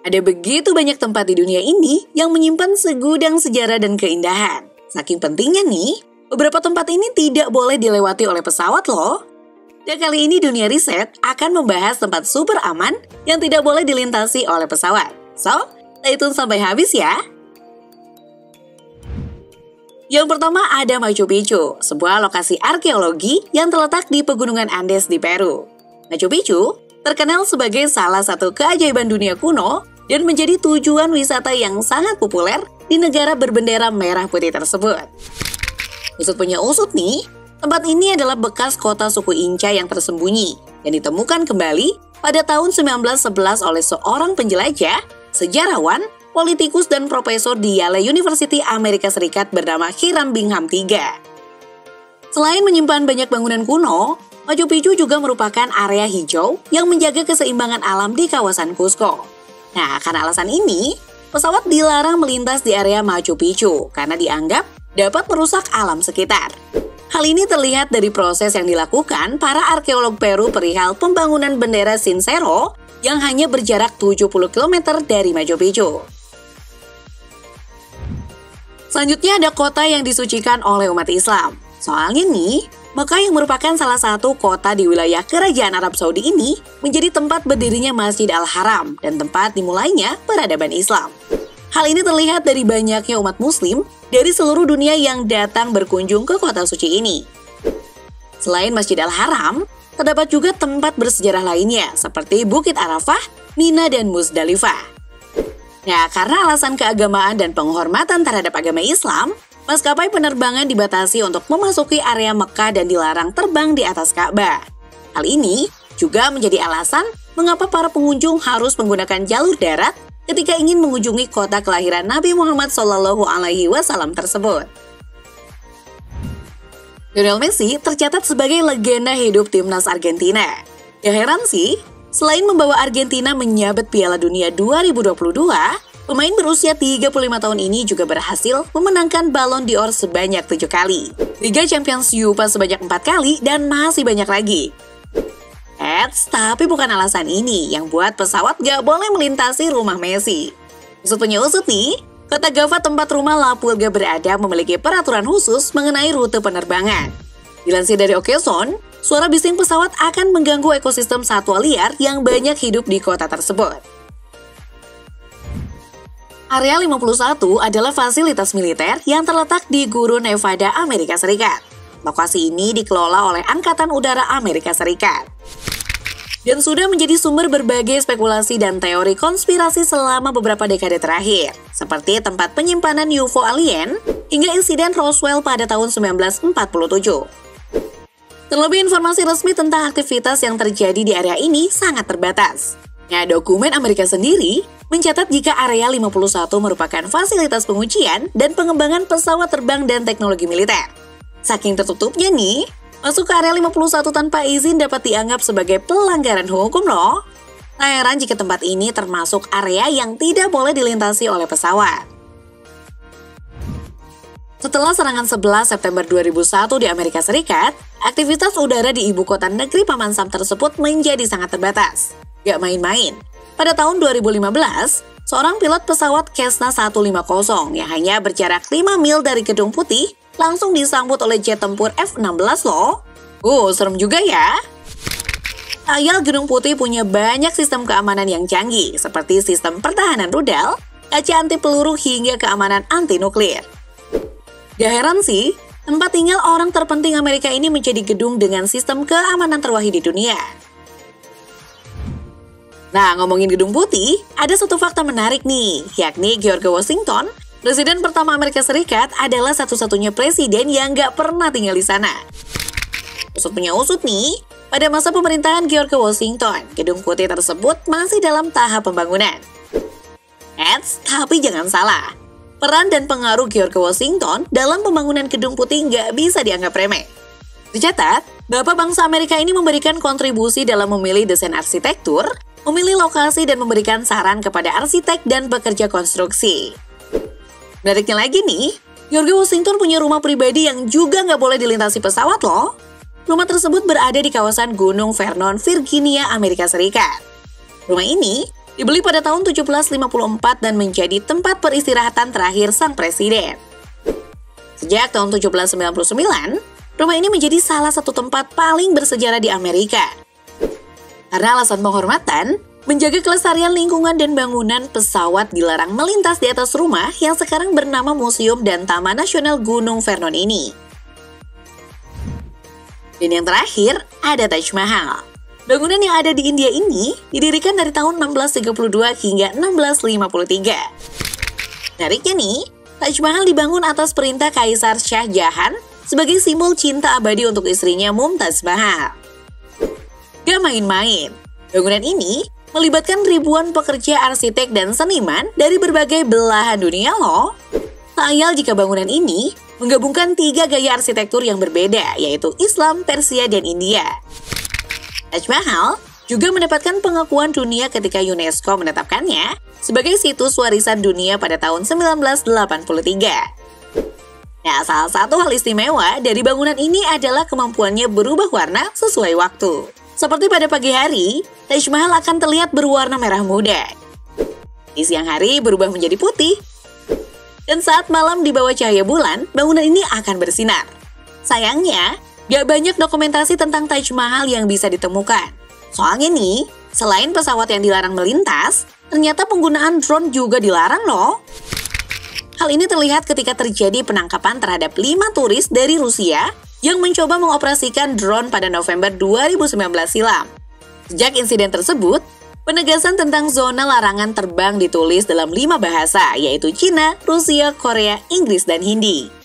Ada begitu banyak tempat di dunia ini yang menyimpan segudang sejarah dan keindahan. Saking pentingnya nih, beberapa tempat ini tidak boleh dilewati oleh pesawat loh. Dan kali ini Dunia Riset akan membahas tempat super aman yang tidak boleh dilintasi oleh pesawat. So, stay tune sampai habis ya. Yang pertama ada Machu Picchu, sebuah lokasi arkeologi yang terletak di Pegunungan Andes di Peru. Machu Picchu terkenal sebagai salah satu keajaiban dunia kuno dan menjadi tujuan wisata yang sangat populer di negara berbendera merah putih tersebut. Usut punya usut nih, tempat ini adalah bekas kota suku Inca yang tersembunyi yang ditemukan kembali pada tahun 1911 oleh seorang penjelajah, sejarawan, politikus dan profesor di Yale University Amerika Serikat bernama Hiram Bingham III. Selain menyimpan banyak bangunan kuno, Machu Picchu juga merupakan area hijau yang menjaga keseimbangan alam di kawasan Cusco. Nah, karena alasan ini, pesawat dilarang melintas di area Machu Picchu karena dianggap dapat merusak alam sekitar. Hal ini terlihat dari proses yang dilakukan para arkeolog Peru perihal pembangunan bendera Sincero yang hanya berjarak 70 km dari Machu Picchu. Selanjutnya ada kota yang disucikan oleh umat Islam. Soalnya nih, Mekah yang merupakan salah satu kota di wilayah Kerajaan Arab Saudi ini menjadi tempat berdirinya Masjid Al-Haram dan tempat dimulainya peradaban Islam. Hal ini terlihat dari banyaknya umat muslim dari seluruh dunia yang datang berkunjung ke kota suci ini. Selain Masjid Al-Haram, terdapat juga tempat bersejarah lainnya seperti Bukit Arafah, Mina, dan Muzdalifah. Nah, karena alasan keagamaan dan penghormatan terhadap agama Islam, maskapai penerbangan dibatasi untuk memasuki area Mekah dan dilarang terbang di atas Ka'bah. Hal ini juga menjadi alasan mengapa para pengunjung harus menggunakan jalur darat ketika ingin mengunjungi kota kelahiran Nabi Muhammad SAW tersebut. Lionel Messi tercatat sebagai legenda hidup timnas Argentina. Gak heran sih, selain membawa Argentina menyabet Piala Dunia 2022, pemain berusia 35 tahun ini juga berhasil memenangkan Ballon d'Or sebanyak 7 kali, Liga Champions UEFA sebanyak 4 kali, dan masih banyak lagi. Tapi bukan alasan ini yang buat pesawat gak boleh melintasi rumah Messi. Usut punya usut nih, kota Gava tempat rumah La Pulga berada memiliki peraturan khusus mengenai rute penerbangan. Dilansir dari Occasion, suara bising pesawat akan mengganggu ekosistem satwa liar yang banyak hidup di kota tersebut. Area 51 adalah fasilitas militer yang terletak di Gurun Nevada, Amerika Serikat. Lokasi ini dikelola oleh Angkatan Udara Amerika Serikat. Dan sudah menjadi sumber berbagai spekulasi dan teori konspirasi selama beberapa dekade terakhir, seperti tempat penyimpanan UFO alien hingga insiden Roswell pada tahun 1947. Terlebih informasi resmi tentang aktivitas yang terjadi di area ini sangat terbatas. Nah, dokumen Amerika sendiri mencatat jika area 51 merupakan fasilitas pengujian dan pengembangan pesawat terbang dan teknologi militer. Saking tertutupnya nih, masuk ke area 51 tanpa izin dapat dianggap sebagai pelanggaran hukum loh. Tak heran jika tempat ini termasuk area yang tidak boleh dilintasi oleh pesawat. Setelah serangan 11 September 2001 di Amerika Serikat, aktivitas udara di ibu kota negeri Paman Sam tersebut menjadi sangat terbatas. Gak main-main. Pada tahun 2015, seorang pilot pesawat Cessna 150 yang hanya berjarak 5 mil dari Gedung Putih langsung disambut oleh jet tempur F-16 loh. Serem juga ya. Ayal Gedung Putih punya banyak sistem keamanan yang canggih, seperti sistem pertahanan rudal, kaca anti peluru hingga keamanan anti nuklir. Gak heran sih, tempat tinggal orang terpenting Amerika ini menjadi gedung dengan sistem keamanan terwahid di dunia. Nah, ngomongin Gedung Putih, ada satu fakta menarik nih, yakni George Washington, presiden pertama Amerika Serikat, adalah satu-satunya presiden yang gak pernah tinggal di sana. Usut punya usut nih, pada masa pemerintahan George Washington, Gedung Putih tersebut masih dalam tahap pembangunan. Tapi jangan salah, peran dan pengaruh George Washington dalam pembangunan Gedung Putih nggak bisa dianggap remeh. Dicatat, Bapak bangsa Amerika ini memberikan kontribusi dalam memilih desain arsitektur, memilih lokasi dan memberikan saran kepada arsitek dan pekerja konstruksi. Menariknya lagi nih, George Washington punya rumah pribadi yang juga nggak boleh dilintasi pesawat loh. Rumah tersebut berada di kawasan Gunung Vernon, Virginia, Amerika Serikat. Rumah ini Dibeli pada tahun 1754 dan menjadi tempat peristirahatan terakhir sang presiden. Sejak tahun 1799, rumah ini menjadi salah satu tempat paling bersejarah di Amerika. Karena alasan penghormatan, menjaga kelestarian lingkungan dan bangunan, pesawat dilarang melintas di atas rumah yang sekarang bernama Museum dan Taman Nasional Gunung Vernon ini. Dan yang terakhir, ada Taj Mahal. Bangunan yang ada di India ini didirikan dari tahun 1632 hingga 1653. Menariknya nih, Taj Mahal dibangun atas perintah Kaisar Shah Jahan sebagai simbol cinta abadi untuk istrinya Mumtaz Mahal. Gak main-main, bangunan ini melibatkan ribuan pekerja arsitek dan seniman dari berbagai belahan dunia loh. Tak ayal jika bangunan ini menggabungkan 3 gaya arsitektur yang berbeda, yaitu Islam, Persia, dan India. Taj Mahal juga mendapatkan pengakuan dunia ketika UNESCO menetapkannya sebagai situs warisan dunia pada tahun 1983. Nah, salah satu hal istimewa dari bangunan ini adalah kemampuannya berubah warna sesuai waktu. Seperti pada pagi hari, Taj Mahal akan terlihat berwarna merah muda. Di siang hari berubah menjadi putih. Dan saat malam di bawah cahaya bulan, bangunan ini akan bersinar. Sayangnya, gak banyak dokumentasi tentang Taj Mahal yang bisa ditemukan. Soalnya nih, selain pesawat yang dilarang melintas, ternyata penggunaan drone juga dilarang loh. Hal ini terlihat ketika terjadi penangkapan terhadap 5 turis dari Rusia yang mencoba mengoperasikan drone pada November 2019 silam. Sejak insiden tersebut, penegasan tentang zona larangan terbang ditulis dalam 5 bahasa, yaitu Cina, Rusia, Korea, Inggris, dan Hindi.